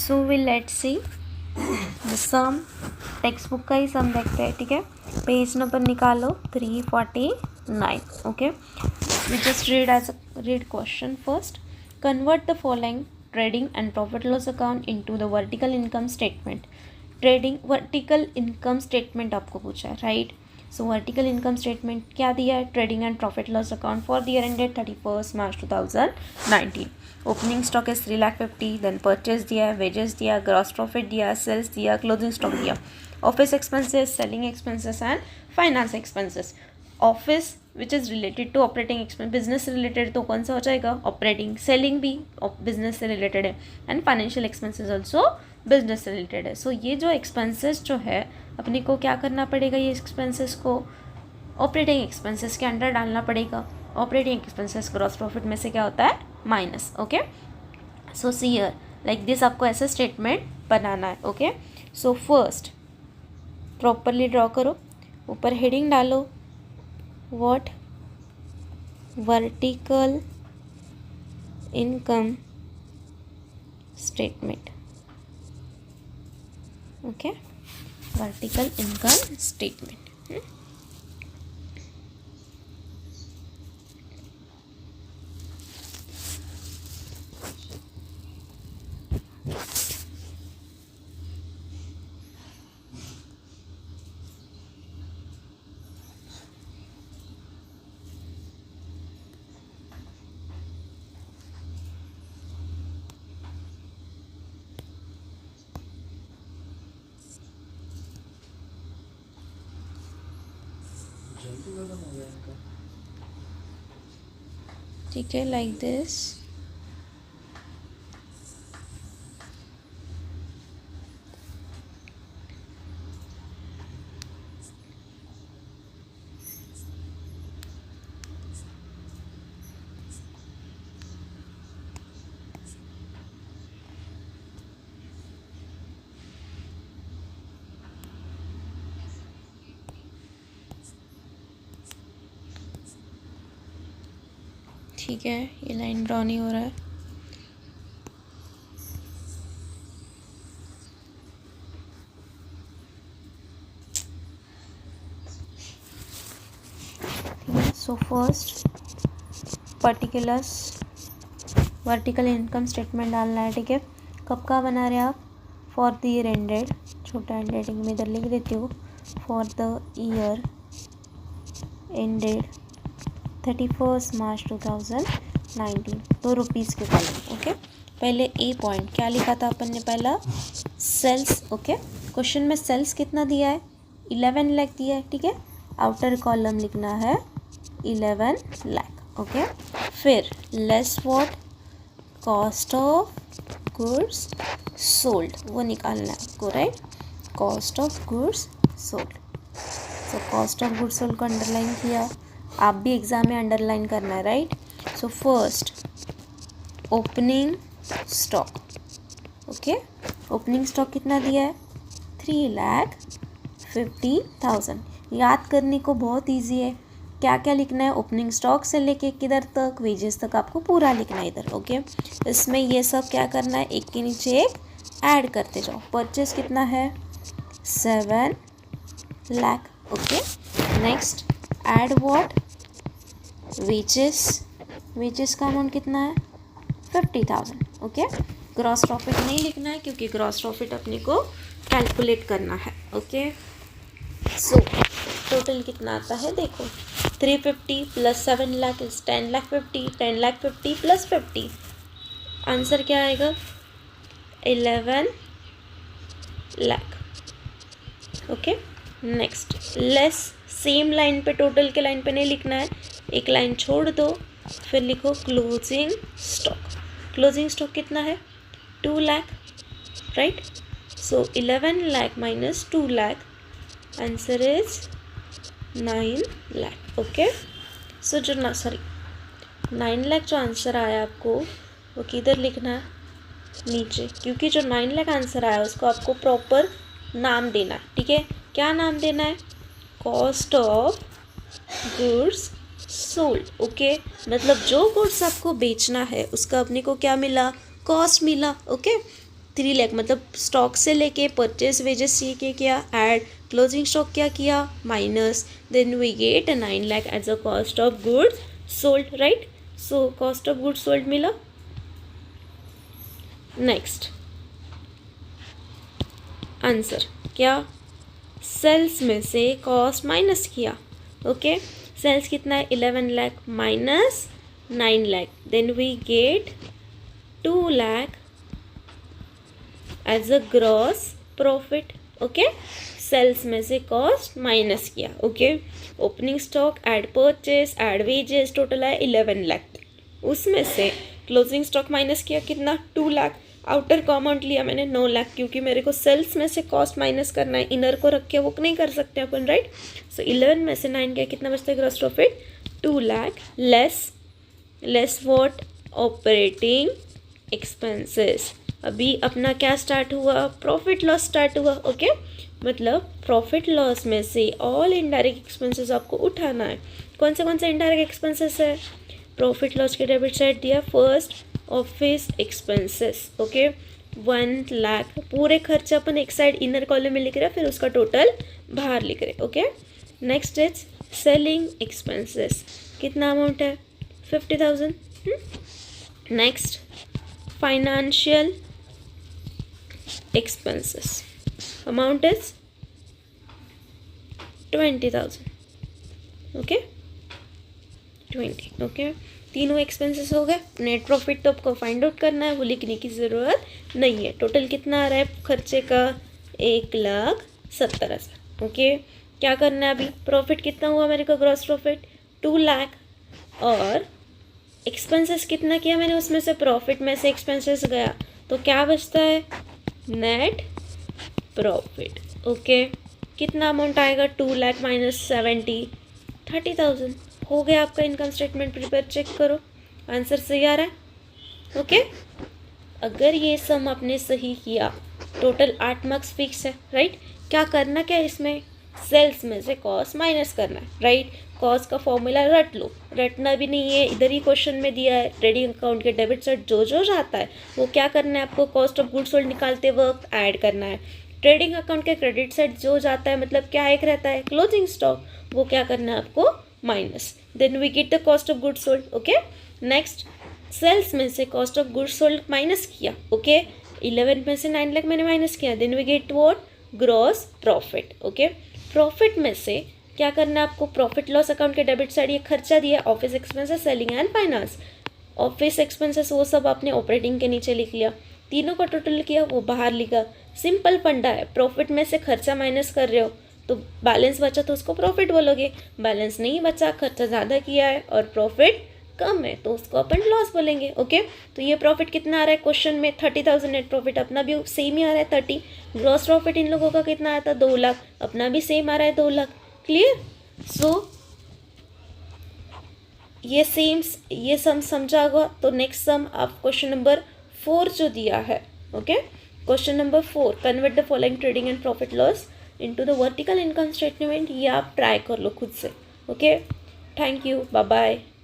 So will let's see the sum. Textbook का ही सम देखते हैं, ठीक है। पेज नंबर निकालो 349। Okay, we just read question first. Convert the following trading and profit loss account into the vertical income statement. Trading vertical income statement आपको पूछा है, right. So vertical income statement क्या दिया है? Trading and profit loss account for the year ended 31 March 2019। Opening stock is 3,50,000, then purchase दिया है, wages दिया, gross profit दिया, सेल्स दिया, क्लोजिंग स्टॉक दिया, office expenses, selling expenses and finance expenses. Office which is related to operating expense, business से related तो कौन सा हो जाएगा? ऑपरेटिंग। सेलिंग भी बिजनेस से रिलेटेड है and financial expenses also business से रिलेटेड है। सो ये जो एक्सपेंसेस जो है अपने को क्या करना पड़ेगा? ये एक्सपेंसेस को ऑपरेटिंग एक्सपेंसेस के अंडर डालना पड़ेगा। ऑपरेटिंग एक्सपेंसेस ग्रॉस प्रॉफिट में से क्या होता है? Minus. Okay, so see here like this आपको ऐसा स्टेटमेंट बनाना है। Okay, so first properly draw करो, ऊपर हेडिंग डालो what vertical income statement. Okay, vertical income statement. ठीक है, लाइक दिस। ठीक है, ये लाइन ड्रॉ नहीं हो रहा है। So first particulars vertical income statement डालना है, ठीक है। कब का बना रहे आप? फॉर द ईयर एंडेड, छोटा हैंड राइटिंग में इधर लिख देती हूँ, for the year ended 31 March 2019, तो रुपीज़ के कॉलम। ओके, पहले ए पॉइंट क्या लिखा था अपन ने? पहला सेल्स। ओके, क्वेश्चन में सेल्स कितना दिया है? 11 लाख दिया है, ठीक है। आउटर कॉलम लिखना है 11 लाख। ओके, फिर less what? Cost of goods sold, वो निकालना है आपको, right. Cost of goods sold. So cost of goods sold को अंडरलाइन किया, आप भी एग्जाम में अंडरलाइन करना है, right. So first opening stock. Okay, opening stock कितना दिया है? 3,50,000। याद करने को बहुत इजी है। क्या क्या लिखना है? ओपनिंग स्टॉक से लेके किधर तक? वेजेस तक आपको पूरा लिखना है इधर। ओके, इसमें ये सब क्या करना है? एक के नीचे एक ऐड करते जाओ। परचेस कितना है? 7 lakh. Okay, next add what? Wages. Wages का अमाउंट कितना है? 50,000। ओके, ग्रॉस प्रॉफिट नहीं लिखना है क्योंकि ग्रॉस प्रॉफिट अपने को कैलकुलेट करना है। ओके, सो टोटल कितना आता है देखो, 350 plus 7 lakh is 10,50,000, 10,50,000 plus 50, answer क्या आएगा? 11 lakh. Okay, next less, same line पे, टोटल के लाइन पे नहीं लिखना है, एक लाइन छोड़ दो, फिर लिखो क्लोजिंग स्टॉक। क्लोजिंग स्टॉक कितना है? 2 lakh, right. So 11 lakh minus 2 lakh, answer is 9 lakh. Okay, so जो 9 लाख जो आंसर आया आपको वो किधर लिखना है? नीचे, क्योंकि जो 9 लाख आंसर आया उसको आपको प्रॉपर नाम देना है, ठीक है। क्या नाम देना है? Cost of goods sold. Okay, मतलब जो गुड्स आपको बेचना है उसका अपने को क्या मिला? कॉस्ट मिला। ओके, 3 लाख, मतलब स्टॉक से लेके परचेज वेजेस सी के किया ऐड, क्लोजिंग स्टॉक क्या किया minus, then we get 9 lakh as a cost of goods sold, right. So cost of goods sold मिला। नेक्स्ट आंसर क्या, सेल्स में से कॉस्ट माइनस किया, ओके। सेल्स कितना है 11 lakh minus 9 lakh, then we get 2 lakh as a gross profit, okay. Sales में से cost minus किया, okay. Opening stock add purchase add wages total है 11 लाख, उसमें से क्लोजिंग स्टॉक माइनस किया कितना 2 लाख, आउटर का अमाउंट लिया मैंने 9 लाख, क्योंकि मेरे को सेल्स में से कॉस्ट माइनस करना है, इनर को रख के वो नहीं कर सकते अपन, राइट। सो 11 में से 9 गया, कितना बचता है gross profit 2 lakh less what, operating expenses. अभी अपना क्या स्टार्ट हुआ, प्रॉफिट लॉस स्टार्ट हुआ, ओके। मतलब प्रॉफिट लॉस में से ऑल इनडायरेक्ट एक्सपेंसेस आपको उठाना है। कौन से इनडायरेक्ट एक्सपेंसेस है, प्रॉफिट लॉस के डेबिट साइड दिया first office expenses, okay 1 lakh, पूरे खर्चे अपन एक साइड इनर कॉलम में लिख रहे हैं, फिर उसका टोटल बाहर लिख रहे, okay. Next is selling expenses, कितना अमाउंट है 50,000। Next financial expenses amount is 20,000, okay 20, okay. तीनों एक्सपेंसेस हो गए। नेट प्रॉफिट तो आपको फाइंड आउट करना है, वो लिखने की ज़रूरत नहीं है। टोटल कितना आ रहा है खर्चे का 1,70,000, ओके। क्या करना है अभी, प्रॉफिट कितना हुआ मेरे को ग्रॉस प्रॉफिट 2 लाख, और एक्सपेंसेस कितना किया मैंने, उसमें से प्रॉफिट में से एक्सपेंसेस गया, तो क्या बचता है नेट प्रॉफिट, ओके। कितना अमाउंट आएगा 2 लाख माइनस 70, 30,000 हो गया आपका इनकम स्टेटमेंट प्रिपेयर। चेक करो आंसर सही आ रहा है, ओके। अगर ये सम आपने सही किया, टोटल 8 मार्क्स फिक्स है, राइट। क्या करना क्या इसमें, सेल्स में से कॉस्ट माइनस करना है, राइट। कॉस्ट का फॉर्मूला रट लो, रटना भी नहीं है, इधर ही क्वेश्चन में दिया है। ट्रेडिंग अकाउंट के डेबिट साइड जो जो जाता है वो क्या करना है आपको, कॉस्ट ऑफ गुड्स सोल्ड निकालते वक्त ऐड करना है। ट्रेडिंग अकाउंट के क्रेडिट साइड जो जाता है, मतलब क्या एक रहता है क्लोजिंग स्टॉक, वो क्या करना है आपको minus, then we get the cost of goods sold, okay. Next sales में से cost of goods sold minus किया, ओके 11 में से 9 लाख मैंने माइनस किया, then we get what gross profit, okay. Profit में से क्या करना है आपको, प्रॉफिट लॉस अकाउंट के डेबिट साइड ये खर्चा दिया, office expenses selling and finance, office expenses वो सब आपने ऑपरेटिंग के नीचे लिख लिया, तीनों का टोटल किया वो बाहर लिखा। सिंपल फंडा है, प्रॉफिट में से खर्चा माइनस कर रहे हो तो बैलेंस बचा तो उसको प्रॉफिट बोलोगे, बैलेंस नहीं बचा खर्चा ज़्यादा किया है और प्रॉफिट कम है तो उसको अपन लॉस बोलेंगे, ओके। तो ये प्रॉफिट कितना आ रहा है क्वेश्चन में 30,000 नेट प्रॉफिट, अपना भी सेम ही आ रहा है 30। ग्रॉस प्रॉफिट इन लोगों का कितना आया था 2 लाख, अपना भी सेम आ रहा है 2 लाख, क्लियर। सो ये सम समझा होगा। तो नेक्स्ट सम आप क्वेश्चन नंबर 4 जो दिया है, okay question number 4, convert the following trading and profit loss into the vertical income statement, ये आप ट्राई कर लो खुद से, okay. Thank you, bye bye.